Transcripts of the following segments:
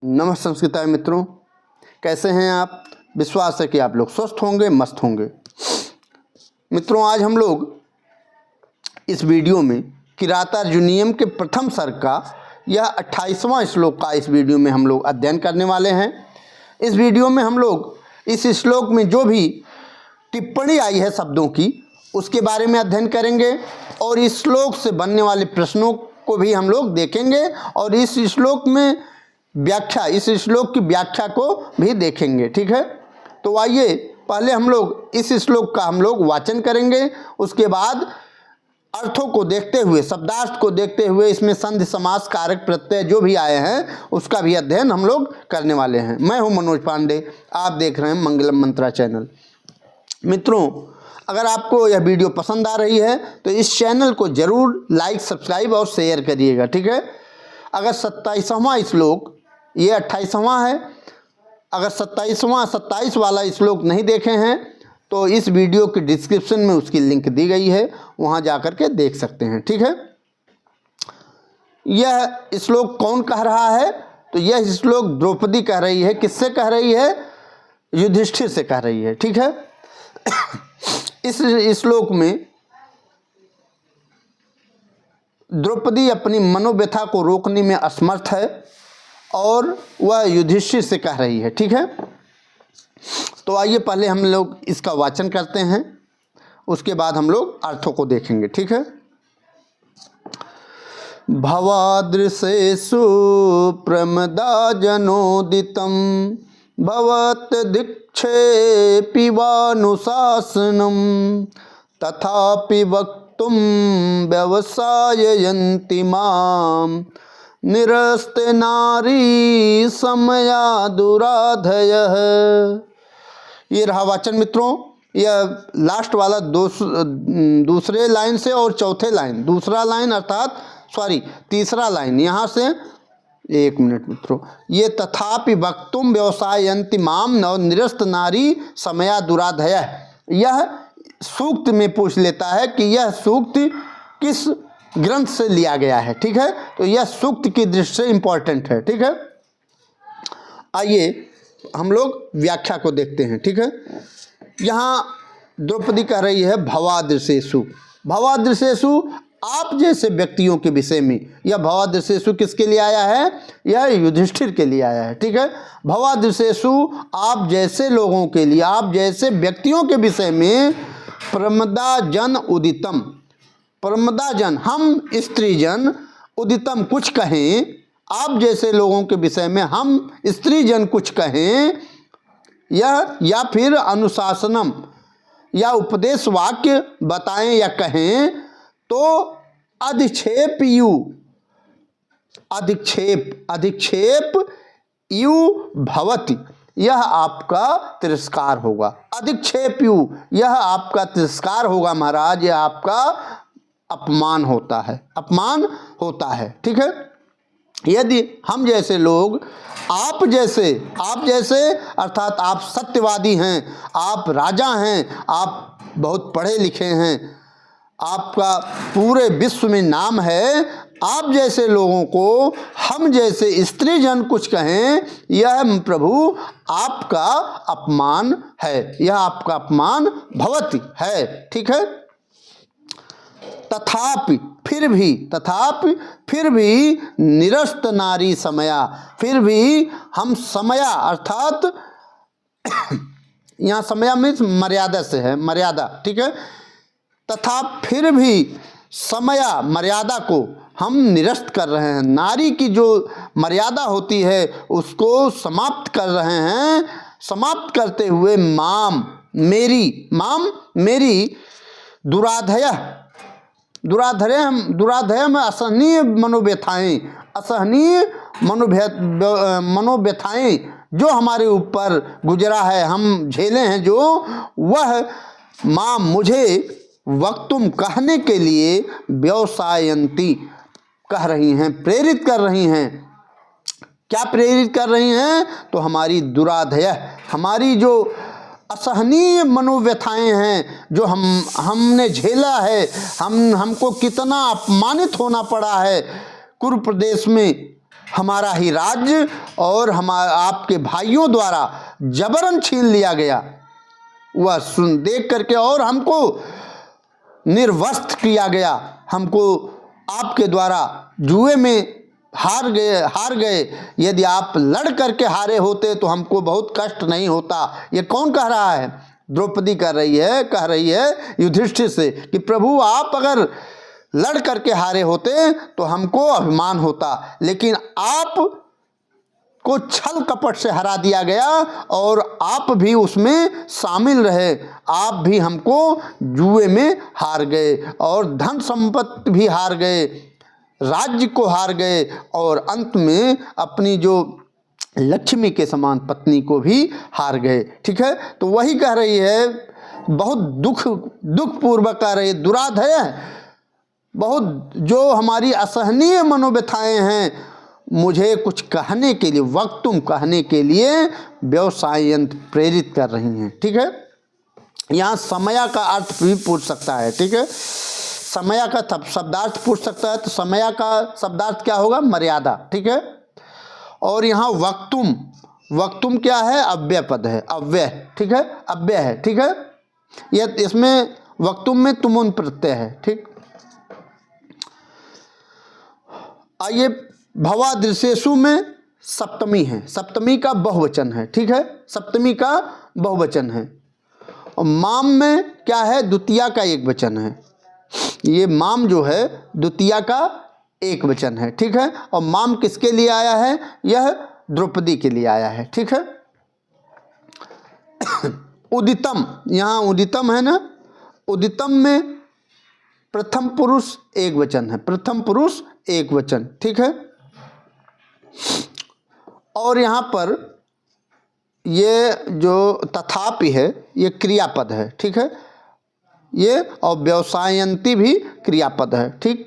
नमस्ते संस्कृताय मित्रों, कैसे हैं आप। विश्वास है कि आप लोग स्वस्थ होंगे, मस्त होंगे। मित्रों, आज हम लोग इस वीडियो में किरातार्जुनीयम के प्रथम सर्ग का यह 28वां श्लोक का इस वीडियो में हम लोग अध्ययन करने वाले हैं। इस वीडियो में हम लोग इस श्लोक में जो भी टिप्पणी आई है शब्दों की, उसके बारे में अध्ययन करेंगे और इस श्लोक से बनने वाले प्रश्नों को भी हम लोग देखेंगे और इस श्लोक में इस श्लोक की व्याख्या को भी देखेंगे। ठीक है, तो आइए पहले हम लोग इस श्लोक का हम लोग वाचन करेंगे, उसके बाद अर्थों को देखते हुए, शब्दार्थ को देखते हुए, इसमें संधि समास कारक प्रत्यय जो भी आए हैं उसका भी अध्ययन हम लोग करने वाले हैं। मैं हूं मनोज पांडे, आप देख रहे हैं मंगलम मंत्रा चैनल। मित्रों, अगर आपको यह वीडियो पसंद आ रही है तो इस चैनल को जरूर लाइक, सब्सक्राइब और शेयर करिएगा। ठीक है, अगर 27वां श्लोक, ये 28वां है, अगर 27 वाला श्लोक नहीं देखे हैं तो इस वीडियो के डिस्क्रिप्शन में उसकी लिंक दी गई है, वहां जाकर के देख सकते हैं। ठीक है, यह श्लोक कौन कह रहा है? तो यह श्लोक द्रौपदी कह रही है। किससे कह रही है? युधिष्ठिर से कह रही है। ठीक है, इस श्लोक में द्रौपदी अपनी मनोव्यथा को रोकने में असमर्थ है और वह युधिष्ठिर से कह रही है। ठीक है, तो आइए पहले हम लोग इसका वाचन करते हैं, उसके बाद हम लोग अर्थों को देखेंगे। ठीक है, भवादृशेषु प्रमदा जनोदितं भवत दीक्षेपि वानुशासनं तथापि वक्तुं व्यवसाययन्ति मां निरस्ते नारी समया दुराधयः। ये रहा वाचन मित्रों। यह लास्ट वाला दूसरे लाइन से और चौथे लाइन, तीसरा लाइन यहाँ से, एक मिनट मित्रों, ये तथापि वक्तुम व्यवसायन्ति माम और निरस्त नारी समया दुराधयः, यह सूक्त में पूछ लेता है कि यह सूक्त किस ग्रंथ से लिया गया है। ठीक है, तो यह सूक्त की दृष्टि से इंपॉर्टेंट है। ठीक है, आइए हम लोग व्याख्या को देखते हैं। ठीक है, यहाँ द्रौपदी कह रही है भवादृशेषु। भवादृशेषु आप जैसे व्यक्तियों के विषय में, यह भवादृशेषु किसके लिए आया है? यह युधिष्ठिर के लिए आया है। ठीक है, भवादृशेषु आप जैसे लोगों के लिए, आप जैसे व्यक्तियों के विषय में, प्रमदा जन उदितम, प्रमदा जन हम स्त्री जन, उदितम कुछ कहें, आप जैसे लोगों के विषय में हम स्त्री जन कुछ कहें, यह या फिर अनुशासनम या उपदेश वाक्य बताएं या कहें, तो अधिक्षेप यू भवति, यह आपका तिरस्कार होगा। अधिक्षेप यू, यह आपका तिरस्कार होगा महाराज, यह आपका अपमान होता है। ठीक है, यदि हम जैसे लोग, आप जैसे अर्थात आप सत्यवादी हैं, आप राजा हैं, आप बहुत पढ़े लिखे हैं, आपका पूरे विश्व में नाम है, आप जैसे लोगों को हम जैसे स्त्री जन कुछ कहें, यह प्रभु आपका अपमान है, यह आपका अपमान भवति है। ठीक है, तथापि फिर भी निरस्त नारी समया, फिर भी हम समया अर्थात यहाँ समया मीन्स मर्यादा से है, मर्यादा। ठीक है, तथा फिर भी समया मर्यादा को हम निरस्त कर रहे हैं, नारी की जो मर्यादा होती है उसको समाप्त कर रहे हैं। समाप्त करते हुए माम मेरी दुराधय में असहनीय मनोव्यथाएं जो हमारे ऊपर गुजरा है, हम झेले हैं जो, वह मां मुझे वक्तुम कहने के लिए व्यवसायन्ति कह रही हैं, प्रेरित कर रही हैं। क्या प्रेरित कर रही हैं? तो हमारी दुराधय, हमारी जो असहनीय मनोव्यथाएं हैं, जो हमने झेला है, हमको कितना अपमानित होना पड़ा है कुरु प्रदेश में, हमारा ही राज्य और आपके भाइयों द्वारा जबरन छीन लिया गया, वह सुन देख करके, और हमको निर्वस्त्र किया गया, हमको आपके द्वारा जुए में हार गए। यदि आप लड़ करके हारे होते तो हमको बहुत कष्ट नहीं होता। ये कौन कह रहा है? द्रौपदी कह रही है युधिष्ठिर से कि प्रभु आप अगर लड़ करके हारे होते तो हमको अभिमान होता, लेकिन आप को छल कपट से हरा दिया गया और आप भी उसमें शामिल रहे, आप भी हमको जुए में हार गए और धन संपत्ति भी हार गए, राज्य को हार गए, और अंत में अपनी जो लक्ष्मी के समान पत्नी को भी हार गए। ठीक है, तो वही कह रही है, बहुत दुख पूर्वक कह रही है, दुराधय बहुत जो हमारी असहनीय मनोव्यथाएं हैं, मुझे कुछ कहने के लिए, वक्तुम कहने के लिए व्यवसाययंत्र प्रेरित कर रही हैं। ठीक है, यहाँ समया का अर्थ भी पूछ सकता है। ठीक है, समया का शब्दार्थ पूछ सकता है, तो समया का शब्दार्थ क्या होगा? मर्यादा। ठीक है, और यहाँ वक्तुम क्या है? अव्यय पद है, अव्यय। ठीक है, अव्यय है। ठीक है, यह इसमें वक्तुम में तुमुन प्रत्यय है। ठीक, आइए भवादृशेषु में सप्तमी है, सप्तमी का बहुवचन है। ठीक है, सप्तमी का बहुवचन है। और माम में क्या है? द्वितीया का एक वचन है। ये माम जो है द्वितीया का एक वचन है। ठीक है, और माम किसके लिए आया है? यह द्रौपदी के लिए आया है। ठीक है, उदितम, यहाँ उदितम है ना, उदितम में प्रथम पुरुष एक वचन है, प्रथम पुरुष एक वचन। ठीक है, और यहाँ पर ये जो तथापि है ये क्रियापद है। ठीक है, ये और व्यवसायंती भी क्रियापद है। ठीक,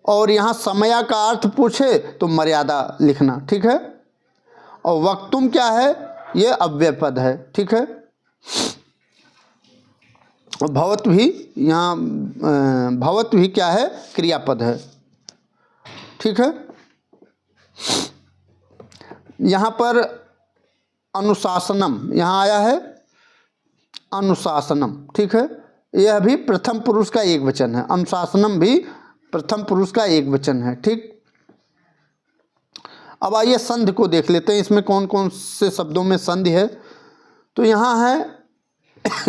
और यहाँ समया का अर्थ पूछे तो मर्यादा लिखना। ठीक है, और वक्तुम क्या है? ये अव्यय पद है। ठीक है, और भवत भी, यहाँ भवत भी क्या है? क्रियापद है। ठीक है, यहाँ पर अनुशासनम यहाँ आया है, अनुशासनम। ठीक है, यह भी प्रथम पुरुष का एक वचन है, अनुशासनम भी प्रथम पुरुष का एक वचन है। ठीक, अब आइए संधि को देख लेते हैं, इसमें कौन कौन से शब्दों में संधि है। तो यहाँ है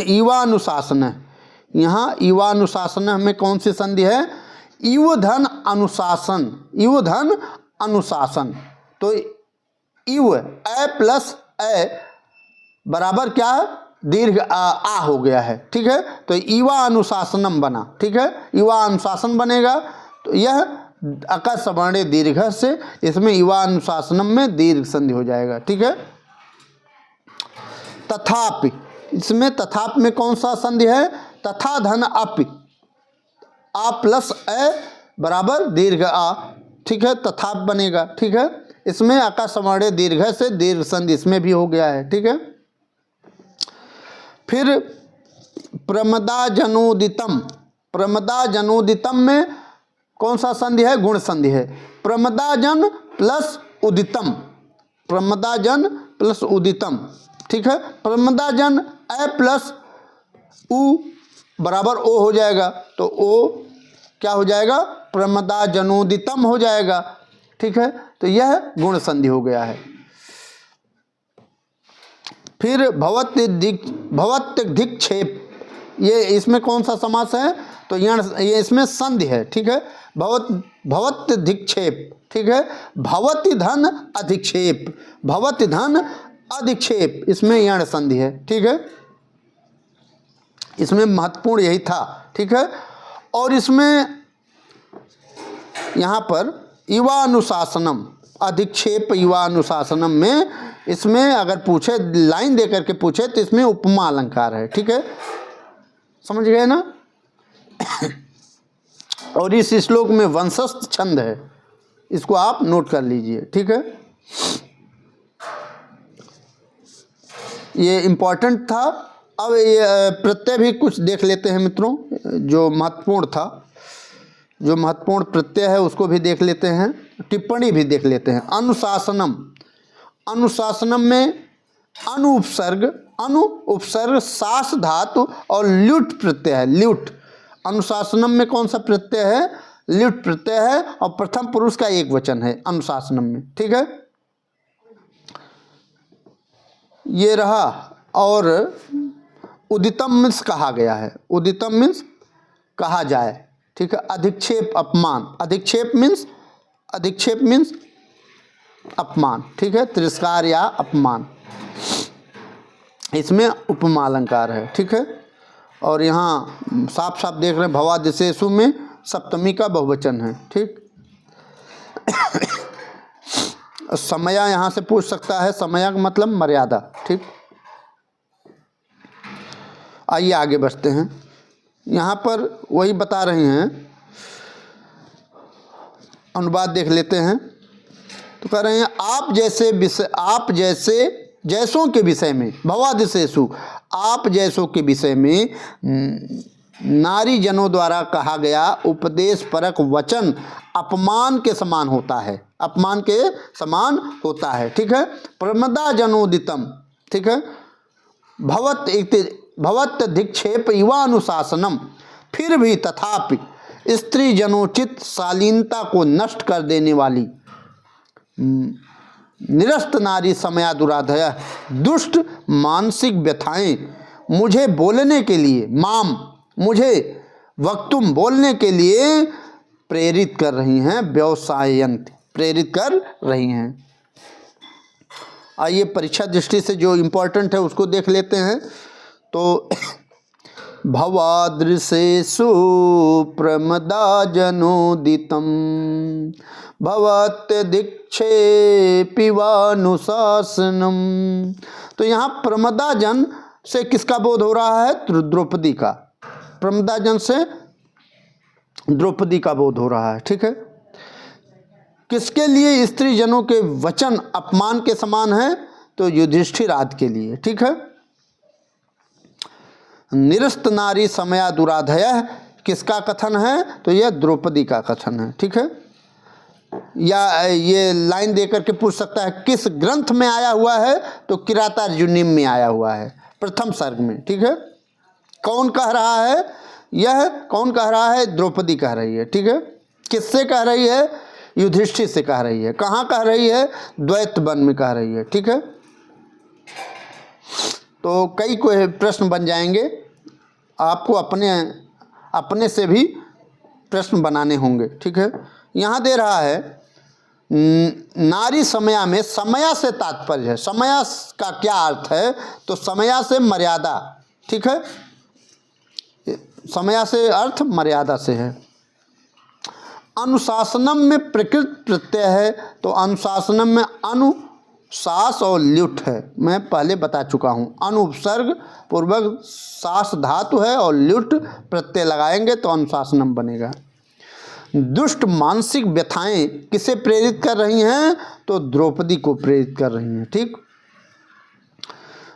इवानुशासन है, यहाँ इवानुशासन में कौन सी संधि है? इव धन अनुशासन, इव धन अनुशासन। तो इव ए प्लस ए बराबर क्या है? दीर्घ आ हो गया है। ठीक है, तो इवा अनुशासनम बना। ठीक है, इवा अनुशासन बनेगा, तो यह अकार सवर्णे दीर्घ से, इसमें इवा अनुशासनम में दीर्घ संधि हो जाएगा। ठीक है, तथापि, इसमें तथापि में कौन सा संधि है? तथा धन अपि, आ प्लस ए बराबर दीर्घ आ। ठीक है, तथाप बनेगा। ठीक है, इसमें आकार सवर्णे दीर्घ से दीर्घ संधि इसमें भी हो गया है। ठीक है, फिर प्रमदाजनोदितम, प्रमदाजनोदितम में कौन सा संधि है? गुण संधि है। प्रमदाजन प्लस उदितम, प्रमदाजन प्लस उदितम। ठीक है, प्रमदाजन ए प्लस उ बराबर ओ हो जाएगा, तो ओ क्या हो जाएगा? प्रमदाजनोदितम हो जाएगा। ठीक है, तो यह गुण संधि हो गया है। फिर भवत्यधिक्षेप, ये इसमें कौन सा समास है? तो ये इसमें संधि है। ठीक है, भवत्यधिक्षेप। ठीक है, भवति धन अधिक्षेप, भवति धन अधिक्षेप, इसमें यण संधि है। ठीक है, इसमें महत्वपूर्ण यही था। ठीक है, और इसमें यहाँ पर इवानुशासनम, अधिक्षेप इवानुशासनम में, इसमें अगर पूछे लाइन दे करके पूछे तो इसमें उपमा अलंकार है। ठीक है, समझ गए ना? और इस श्लोक में वंशस्थ छंद है, इसको आप नोट कर लीजिए। ठीक है, ये इम्पोर्टेंट था। अब ये प्रत्यय भी कुछ देख लेते हैं मित्रों, जो महत्वपूर्ण था। जो महत्वपूर्ण प्रत्यय है उसको भी देख लेते हैं, टिप्पणी भी देख लेते हैं। अनुशासनम, अनुशासनम में अनु उपसर्ग सास धातु और ल्युट प्रत्यय है। ल्युट, अनुशासनम में कौन सा प्रत्यय है? ल्युट प्रत्यय है और प्रथम पुरुष का एक वचन है अनुशासनम में। ठीक है, ये रहा। और उदितम मीन्स कहा गया है, उदितम मीन्स कहा जाए। ठीक है, अधिक्षेप अपमान, अधिक्षेप मीन्स अपमान। ठीक है, तिरस्कार या अपमान, इसमें उपमा अलंकार है। ठीक है, और यहाँ साफ साफ देख रहे हैं भवादिशेषु में सप्तमी का बहुवचन है। ठीक, समया यहाँ से पूछ सकता है, समया का मतलब मर्यादा। ठीक, आइए आगे बढ़ते हैं। यहाँ पर वही बता रहे हैं, अनुवाद देख लेते हैं। तो कह रहे हैं आप जैसों के विषय में, भवादिशेषु, आप जैसों के विषय में नारी जनों द्वारा कहा गया उपदेश परक वचन अपमान के समान होता है, अपमान के समान होता है। ठीक है, प्रमदा जनोदितम। ठीक है, भवत धिक्षेप युवानुशासनम, फिर भी तथापि स्त्री जनोचित शालीनता को नष्ट कर देने वाली निरस्त नारी समया दुराधय दुष्ट मानसिक व्यथाएं मुझे बोलने के लिए, मुझे वक्तुम बोलने के लिए प्रेरित कर रही हैं, व्यवसायंत प्रेरित कर रही हैं। आइए परीक्षा दृष्टि से जो इम्पोर्टेंट है उसको देख लेते हैं। तो भवादृशेषु प्रमदा जनोदितम भवत्य दीक्षेपिवानुशासनम। तो यहाँ प्रमदा जन से किसका बोध हो रहा है? द्रौपदी का। प्रमदा जन से द्रौपदी का बोध हो रहा है। ठीक है, किसके लिए स्त्री जनों के वचन अपमान के समान है? तो युधिष्ठिर आदि के लिए। ठीक है, निरस्त नारी समया दुराधय किसका कथन है? तो यह द्रौपदी का कथन है। ठीक है, या ये लाइन देकर के पूछ सकता है किस ग्रंथ में आया हुआ है? तो किरातार्जुनीम में आया हुआ है, प्रथम सर्ग में। ठीक है, कौन कह रहा है? यह कौन कह रहा है? द्रौपदी कह रही है। ठीक है, किससे कह रही है? युधिष्ठिर से कह रही है। कहाँ कह रही है? द्वैत वन में कह रही है। ठीक है, तो कई कोई प्रश्न बन जाएंगे, आपको अपने से भी प्रश्न बनाने होंगे। ठीक है, यहाँ दे रहा है नारी समया में, समया से तात्पर्य है, समया का क्या अर्थ है? तो समया से मर्यादा। ठीक है, समया से अर्थ मर्यादा से है। अनुशासनम में प्रकृत प्रत्यय है, तो अनुशासनम में अनुशास और ल्युट है, मैं पहले बता चुका हूँ। अनुपसर्ग पूर्वक सास धातु है और ल्युट प्रत्यय लगाएंगे तो अनुशासनम बनेगा। दुष्ट मानसिक व्यथाएं किसे प्रेरित कर रही हैं? तो द्रौपदी को प्रेरित कर रही हैं। ठीक,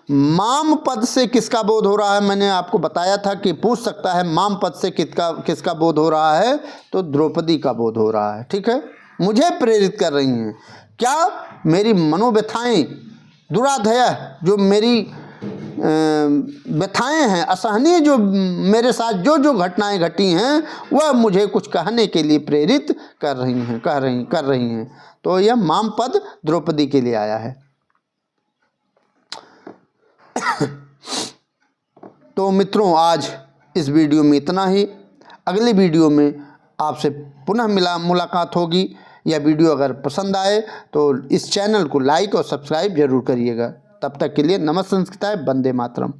माम पद से किसका बोध हो रहा है? मैंने आपको बताया था कि पूछ सकता है माम पद से किसका बोध हो रहा है? तो द्रौपदी का बोध हो रहा है। ठीक है, मुझे प्रेरित कर रही हैं। क्या? मेरी मनोव्यथाएं दुराधय, जो मेरी व्यथाएं हैं, असहनीय जो मेरे साथ जो घटनाएं घटी हैं, वह मुझे कुछ कहने के लिए प्रेरित कर रही हैं। तो यह माम पद द्रौपदी के लिए आया है। तो मित्रों, आज इस वीडियो में इतना ही। अगले वीडियो में आपसे पुनः मुलाकात होगी। यह वीडियो अगर पसंद आए तो इस चैनल को लाइक और सब्सक्राइब जरूर करिएगा। तब तक के लिए नमः संस्कृताय, वंदे मातरम।